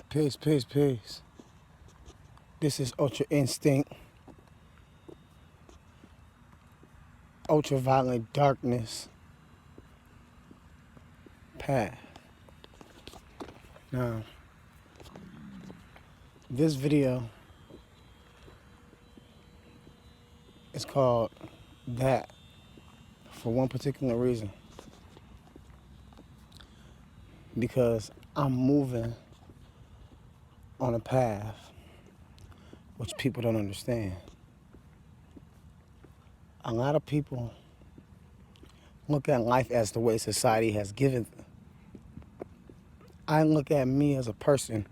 Peace, peace, peace. This is UltraInstinct, UltraViolet darkness path. Now, this video is called that for one particular reason. Because I'm moving on a path which people don't understand. A lot of people look at life as the way society has given them. I look at me as a person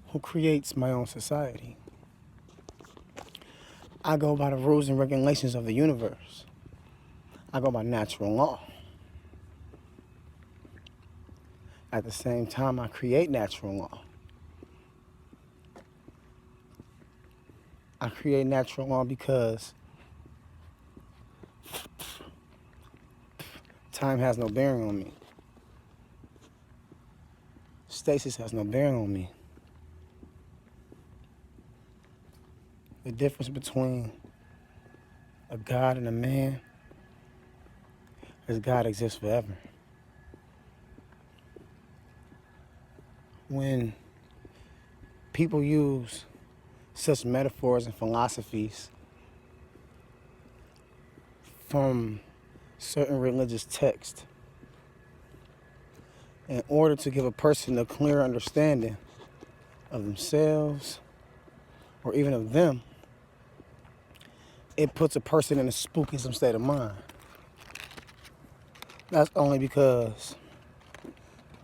who creates my own society. I go by the rules and regulations of the universe. I go by natural law. At the same time, I create natural law. I create natural law because time has no bearing on me. Stasis has no bearing on me. The difference between a God and a man is God exists forever. When people use such metaphors and philosophies from certain religious texts in order to give a person a clear understanding of themselves or even of them, it puts a person in a spookism state of mind. That's only because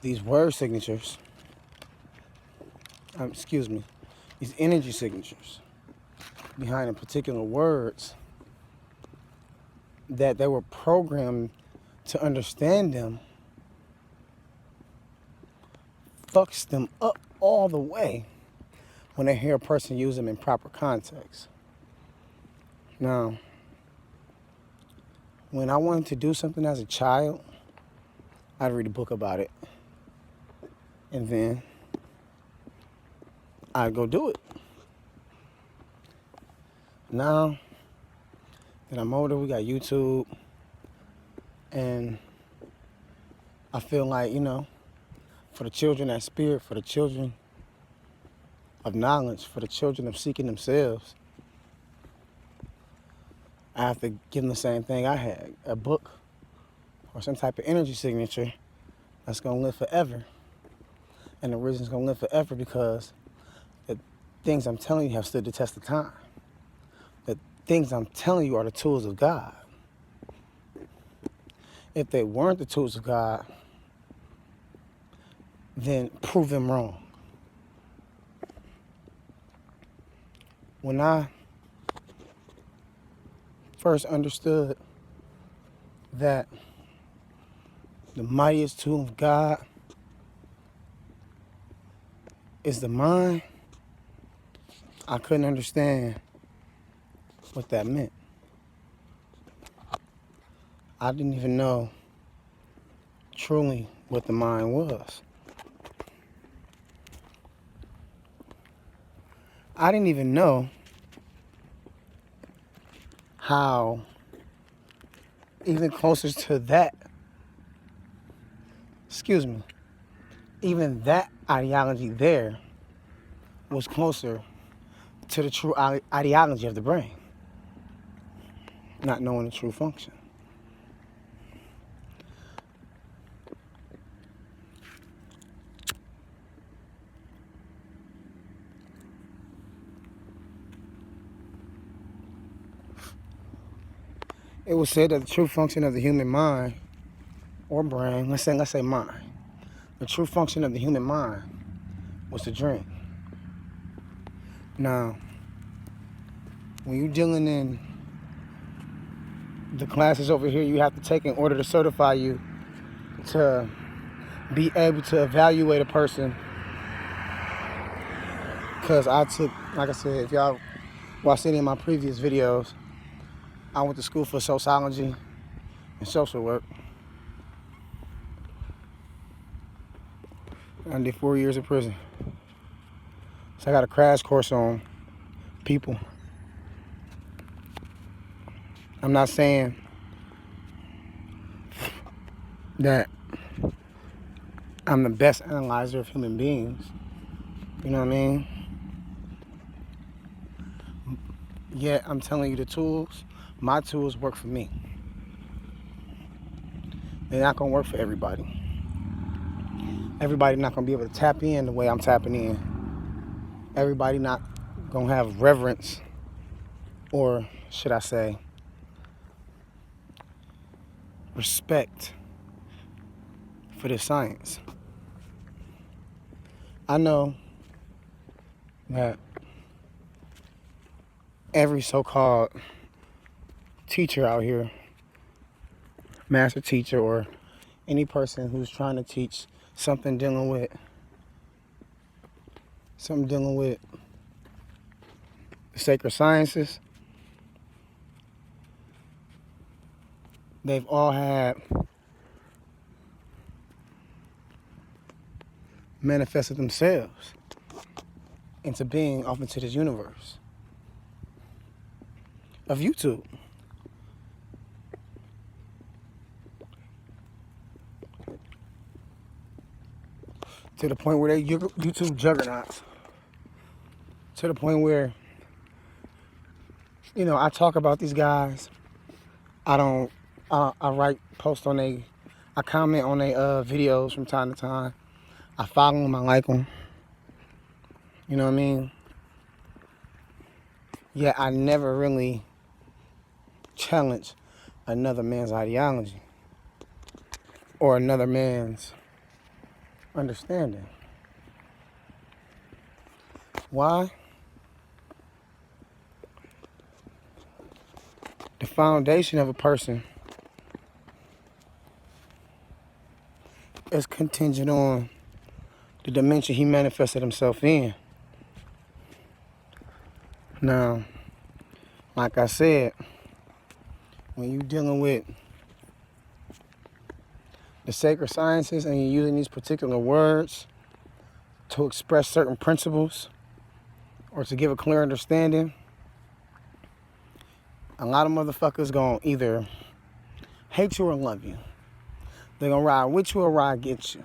these word signatures, these energy signatures behind the particular words, that they were programmed to understand them, fucks them up all the way when they hear a person use them in proper context. Now, when I wanted to do something as a child, I'd read a book about it, and then I'd go do it. Now that I'm older, we got YouTube, and I feel like, for the children of spirit, for the children of knowledge, for the children of seeking themselves, I have to give them the same thing I had, a book or some type of energy signature that's going to live forever. And the reason it's going to live forever because the things I'm telling you have stood the test of time. The things I'm telling you are the tools of God. If they weren't the tools of God, then prove them wrong. When I first understood that the mightiest tool of God is the mind, I couldn't understand what that meant. I didn't even know truly what the mind was. I didn't even know how even closer to that, even that ideology there was closer to the true ideology of the brain, not knowing the true function. It was said that the true function of the human mind or brain, let's say mind, the true function of the human mind was to dream. Now, when you're dealing in the classes over here you have to take in order to certify you to be able to evaluate a person, because I took, like I said, if y'all watched any of my previous videos, I went to school for sociology and social work. I did 4 years in prison. So I got a crash course on people. I'm not saying that I'm the best analyzer of human beings. You know what I mean? Yet I'm telling you the tools. My tools work for me. They're not gonna work for everybody. Everybody not gonna be able to tap in the way I'm tapping in. Everybody not gonna have reverence, or should I say, respect for this science. I know that every so-called teacher out here, master teacher, or any person who's trying to teach something dealing with the sacred sciences, they've all had manifested themselves into being off into this universe of YouTube. To the point where they YouTube juggernauts. To the point where, you know, I talk about these guys. I write posts on I comment on their videos from time to time. I follow them, I like them. You know what I mean? Yet I never really challenge another man's ideology or another man's understanding. Why? The foundation of a person is contingent on the dimension he manifested himself in. Now, like I said, when you're dealing with the sacred sciences and you're using these particular words to express certain principles or to give a clear understanding, a lot of motherfuckers gonna either hate you or love you. They're gonna ride with you or ride against you.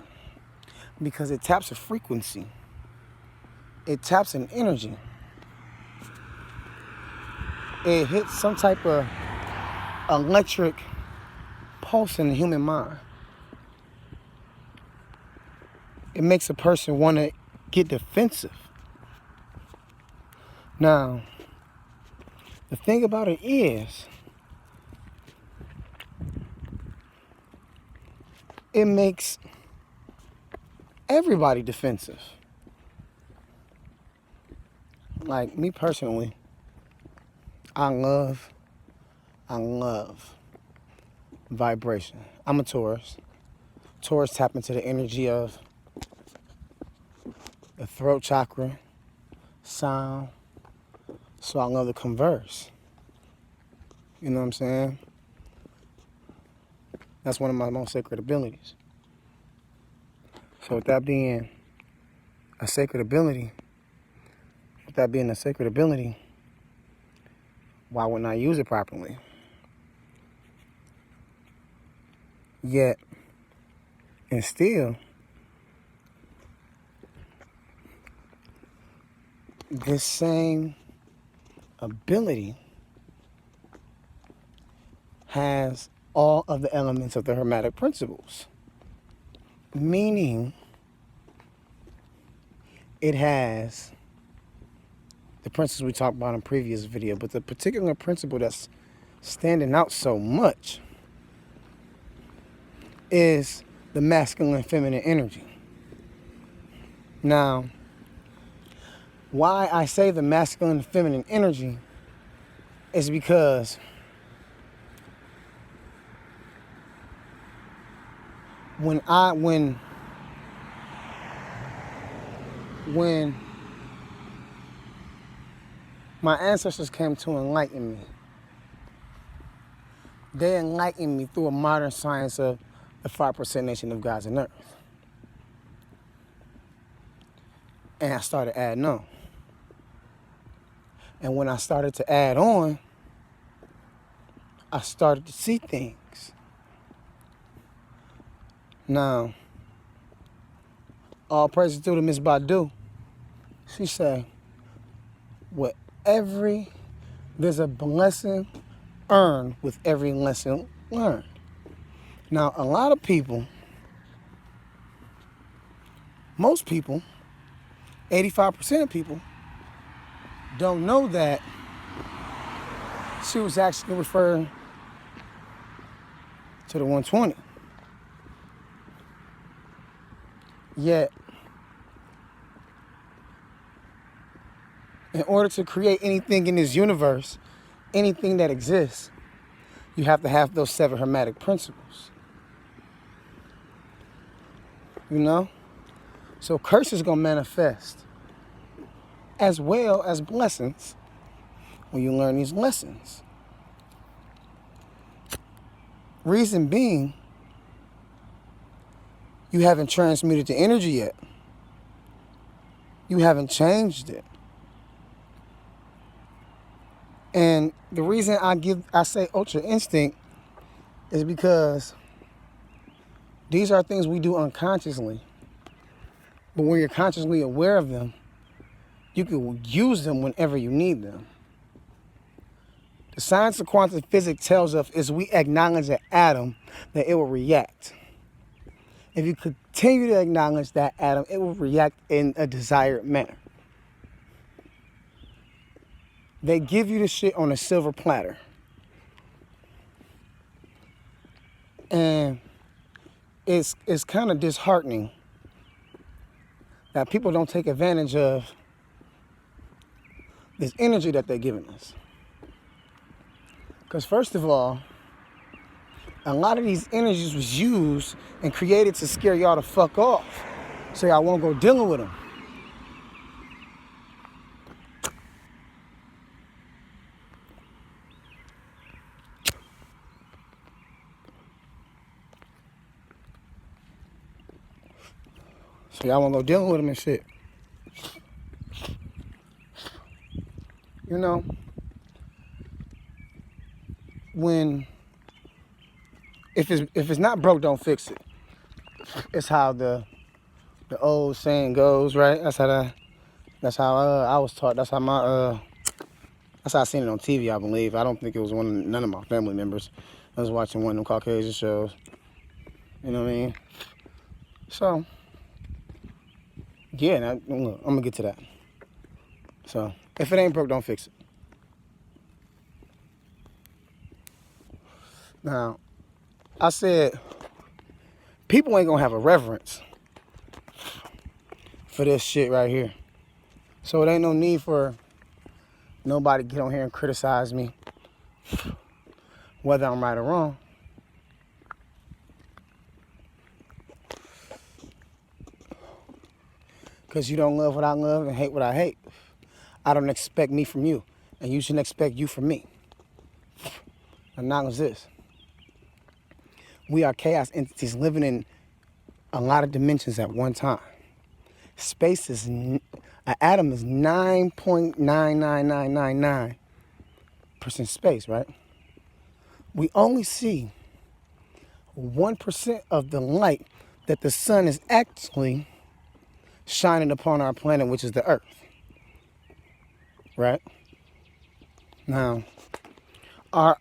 Because it taps a frequency. It taps an energy. It hits some type of electric pulse in the human mind. It makes a person want to get defensive. Now, the thing about it is, it makes everybody defensive. Like me personally, I love vibration. I'm a Taurus. Taurus tap into the energy of the throat chakra, sound. So I love to converse. You know what I'm saying? That's one of my most sacred abilities. So with that being a sacred ability, why wouldn't I use it properly? Yet, and still, this same ability has all of the elements of the Hermetic principles. Meaning, it has the principles we talked about in a previous video, but the particular principle that's standing out so much is the masculine and feminine energy. Now, why I say the masculine and feminine energy is because when my ancestors came to enlighten me, they enlightened me through a modern science of the 5% nation of gods and earth. And I started adding on. And when I started to add on, I started to see things. Now, all praises to the Miss Badu. She said, there's a blessing earned with every lesson learned. Now, a lot of people, most people, 85% of people, don't know that she was actually referring to the 120. Yet, in order to create anything in this universe, anything that exists, you have to have those 7 hermetic principles. You know? So curses gonna manifest as well as blessings when you learn these lessons. Reason being, you haven't transmuted the energy yet. You haven't changed it. And the reason I say Ultra Instinct is because these are things we do unconsciously. But when you're consciously aware of them, you can use them whenever you need them. The science of quantum physics tells us if we acknowledge an atom, that it will react. If you continue to acknowledge that atom, it will react in a desired manner. They give you the shit on a silver platter. And it's kind of disheartening that people don't take advantage of this energy that they're giving us. Because first of all, a lot of these energies was used and created to scare y'all the fuck off, so y'all won't go dealing with them. So y'all won't go dealing with them and shit. You know, if it's not broke, don't fix it. It's how the old saying goes, right? That's how I was taught. That's how I seen it on TV, I believe. I don't think it was none of my family members. I was watching one of them Caucasian shows. You know what I mean? So, yeah, look, I'm gonna get to that. So, if it ain't broke, don't fix it. Now, I said, people ain't gonna have a reverence for this shit right here. So it ain't no need for nobody to get on here and criticize me, whether I'm right or wrong. Because you don't love what I love and hate what I hate. I don't expect me from you, and you shouldn't expect you from me. Acknowledge this. We are chaos entities living in a lot of dimensions at one time. Space is, an atom is 9.99999% space, right? We only see 1% of the light that the sun is actually shining upon our planet, which is the Earth, right? Now, our